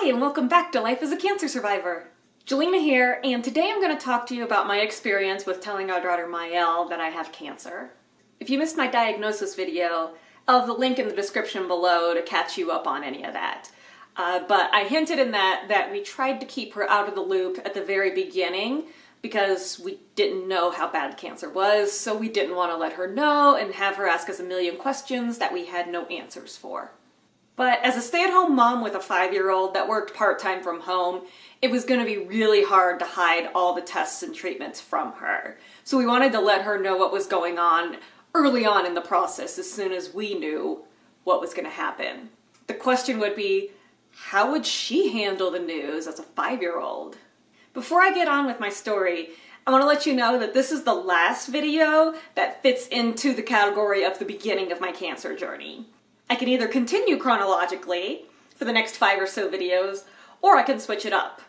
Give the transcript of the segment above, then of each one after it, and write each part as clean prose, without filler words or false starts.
Hi, and welcome back to Life as a Cancer Survivor. Jelena here, and today I'm going to talk to you about my experience with telling our daughter Mael that I have cancer. If you missed my diagnosis video, I'll have the link in the description below to catch you up on any of that. But I hinted in that we tried to keep her out of the loop at the very beginning because we didn't know how bad cancer was, so we didn't want to let her know and have her ask us a million questions that we had no answers for. But as a stay-at-home mom with a 5-year-old that worked part-time from home, it was going to be really hard to hide all the tests and treatments from her. So we wanted to let her know what was going on early on in the process as soon as we knew what was going to happen. The question would be, how would she handle the news as a 5-year-old? Before I get on with my story, I want to let you know that this is the last video that fits into the category of the beginning of my cancer journey. I can either continue chronologically for the next 5 or so videos, or I can switch it up.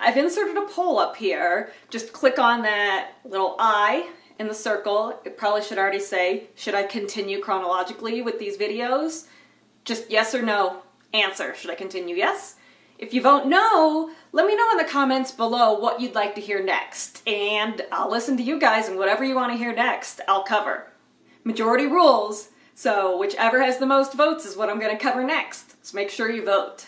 I've inserted a poll up here. Just click on that little I in the circle. It probably should already say, should I continue chronologically with these videos? Just yes or no answer. Should I continue yes? If you vote no, let me know in the comments below what you'd like to hear next, and I'll listen to you guys, and whatever you want to hear next, I'll cover. Majority rules. So whichever has the most votes is what I'm going to cover next, so make sure you vote.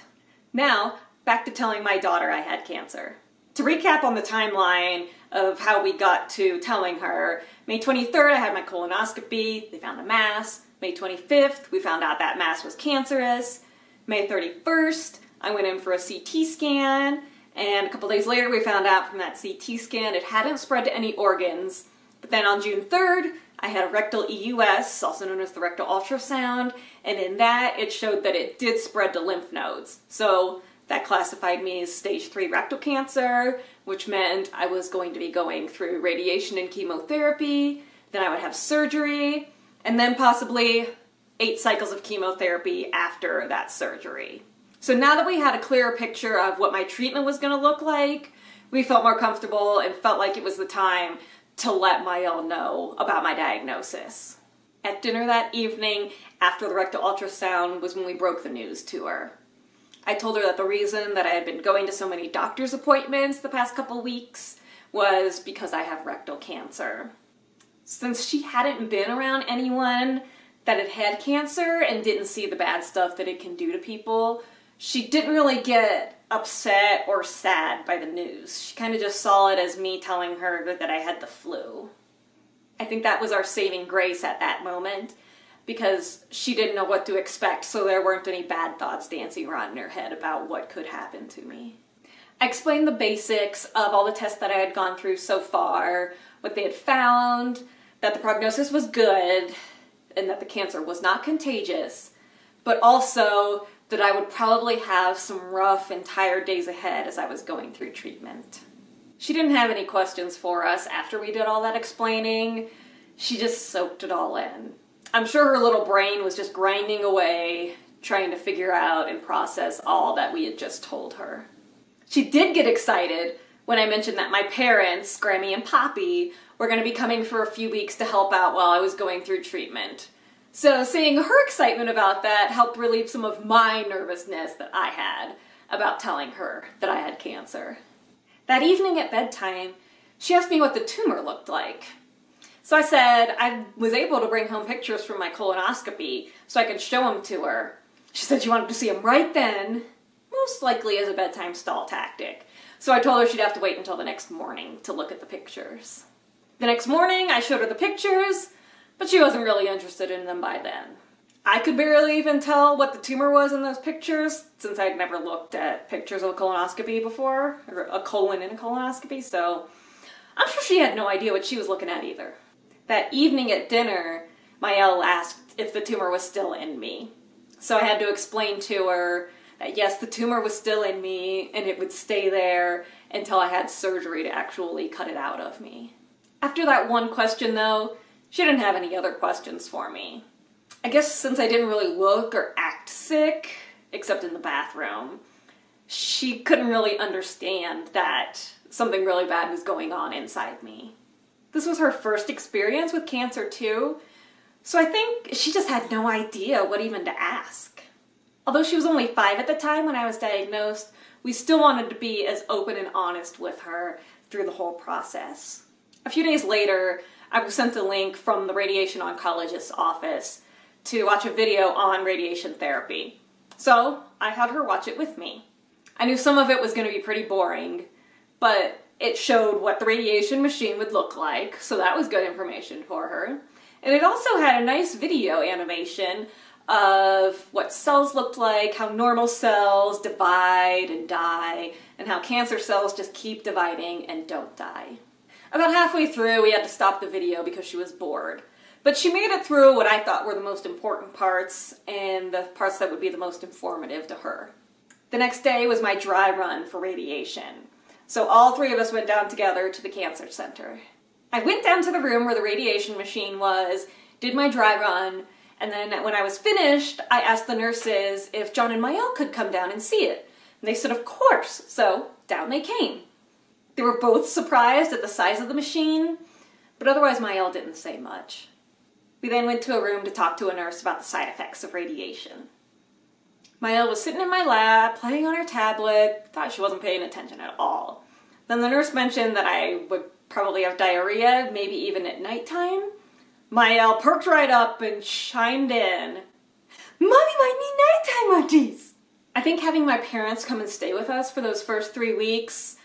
Now, back to telling my daughter I had cancer. To recap on the timeline of how we got to telling her, May 23rd I had my colonoscopy, they found a mass. May 25th we found out that mass was cancerous. May 31st I went in for a CT scan, and a couple days later we found out from that CT scan it hadn't spread to any organs. But then on June 3rd, I had a rectal EUS, also known as the rectal ultrasound, and in that it showed that it did spread to lymph nodes. So that classified me as stage 3 rectal cancer, which meant I was going to be going through radiation and chemotherapy, then I would have surgery, and then possibly 8 cycles of chemotherapy after that surgery. So now that we had a clearer picture of what my treatment was going to look like, we felt more comfortable and felt like it was the time to let Mael know about my diagnosis. At dinner that evening, after the rectal ultrasound, was when we broke the news to her. I told her that the reason that I had been going to so many doctor's appointments the past couple weeks was because I have rectal cancer. Since she hadn't been around anyone that had had cancer and didn't see the bad stuff that it can do to people, she didn't really get upset or sad by the news. She kind of just saw it as me telling her that I had the flu. I think that was our saving grace at that moment, because she didn't know what to expect, so there weren't any bad thoughts dancing around in her head about what could happen to me. I explained the basics of all the tests that I had gone through so far, what they had found, that the prognosis was good, and that the cancer was not contagious, but also that I would probably have some rough and tired days ahead as I was going through treatment. She didn't have any questions for us after we did all that explaining. She just soaked it all in. I'm sure her little brain was just grinding away, trying to figure out and process all that we had just told her. She did get excited when I mentioned that my parents, Grammy and Poppy, were going to be coming for a few weeks to help out while I was going through treatment. So seeing her excitement about that helped relieve some of my nervousness that I had about telling her that I had cancer. That evening at bedtime, she asked me what the tumor looked like. So I said I was able to bring home pictures from my colonoscopy so I could show them to her. She said she wanted to see them right then, most likely as a bedtime stall tactic. So I told her she'd have to wait until the next morning to look at the pictures. The next morning I showed her the pictures, but she wasn't really interested in them by then. I could barely even tell what the tumor was in those pictures, since I'd never looked at pictures of a colonoscopy before, or a colon in a colonoscopy, so I'm sure she had no idea what she was looking at either. That evening at dinner, Mael asked if the tumor was still in me. So I had to explain to her that yes, the tumor was still in me, and it would stay there until I had surgery to actually cut it out of me. After that one question though, she didn't have any other questions for me. I guess since I didn't really look or act sick, except in the bathroom, she couldn't really understand that something really bad was going on inside me. This was her first experience with cancer too, so I think she just had no idea what even to ask. Although she was only 5 at the time when I was diagnosed, we still wanted to be as open and honest with her through the whole process. A few days later, I was sent a link from the radiation oncologist's office to watch a video on radiation therapy. So I had her watch it with me. I knew some of it was going to be pretty boring, but it showed what the radiation machine would look like, so that was good information for her. And it also had a nice video animation of what cells looked like, how normal cells divide and die, and how cancer cells just keep dividing and don't die. About halfway through, we had to stop the video because she was bored. But she made it through what I thought were the most important parts, and the parts that would be the most informative to her. The next day was my dry run for radiation. So all 3 of us went down together to the cancer center. I went down to the room where the radiation machine was, did my dry run, and then when I was finished, I asked the nurses if John and Mael could come down and see it. And they said, of course, so down they came. They were both surprised at the size of the machine, but otherwise Mael didn't say much. We then went to a room to talk to a nurse about the side effects of radiation. Mael was sitting in my lap, playing on her tablet, thought she wasn't paying attention at all. Then the nurse mentioned that I would probably have diarrhea, maybe even at nighttime. Mael perked right up and chimed in, "Mommy might need nighttime munchies!" I think having my parents come and stay with us for those first 3 weeks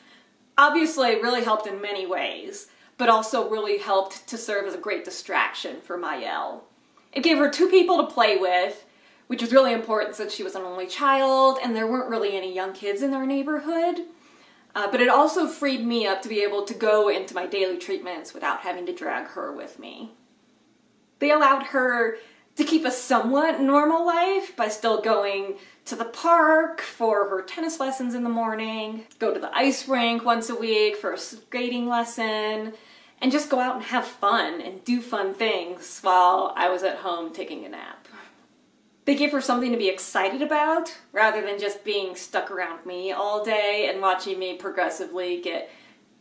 obviously really helped in many ways, but also really helped to serve as a great distraction for Mael. It gave her 2 people to play with, which was really important since she was an only child and there weren't really any young kids in our neighborhood. But it also freed me up to be able to go into my daily treatments without having to drag her with me. They allowed her to keep a somewhat normal life by still going to the park for her tennis lessons in the morning, go to the ice rink once a week for a skating lesson, and just go out and have fun and do fun things while I was at home taking a nap. They gave her something to be excited about rather than just being stuck around me all day and watching me progressively get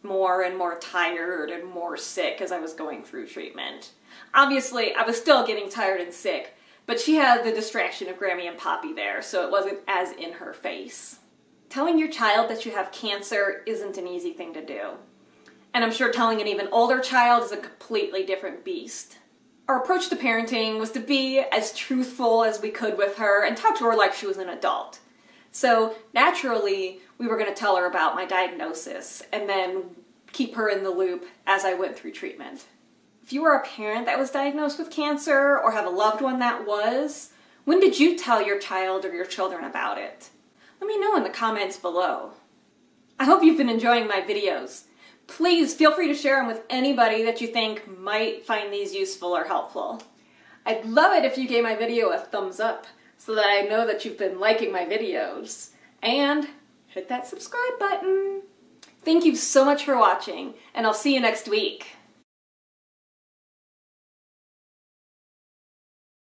more and more tired and more sick as I was going through treatment. Obviously, I was still getting tired and sick, but she had the distraction of Grammy and Poppy there, so it wasn't as in her face. Telling your child that you have cancer isn't an easy thing to do. And I'm sure telling an even older child is a completely different beast. Our approach to parenting was to be as truthful as we could with her and talk to her like she was an adult. So naturally, we were going to tell her about my diagnosis and then keep her in the loop as I went through treatment. If you are a parent that was diagnosed with cancer or have a loved one that was, when did you tell your child or your children about it? Let me know in the comments below. I hope you've been enjoying my videos. Please feel free to share them with anybody that you think might find these useful or helpful. I'd love it if you gave my video a thumbs up so that I know that you've been liking my videos. And hit that subscribe button. Thank you so much for watching, and I'll see you next week.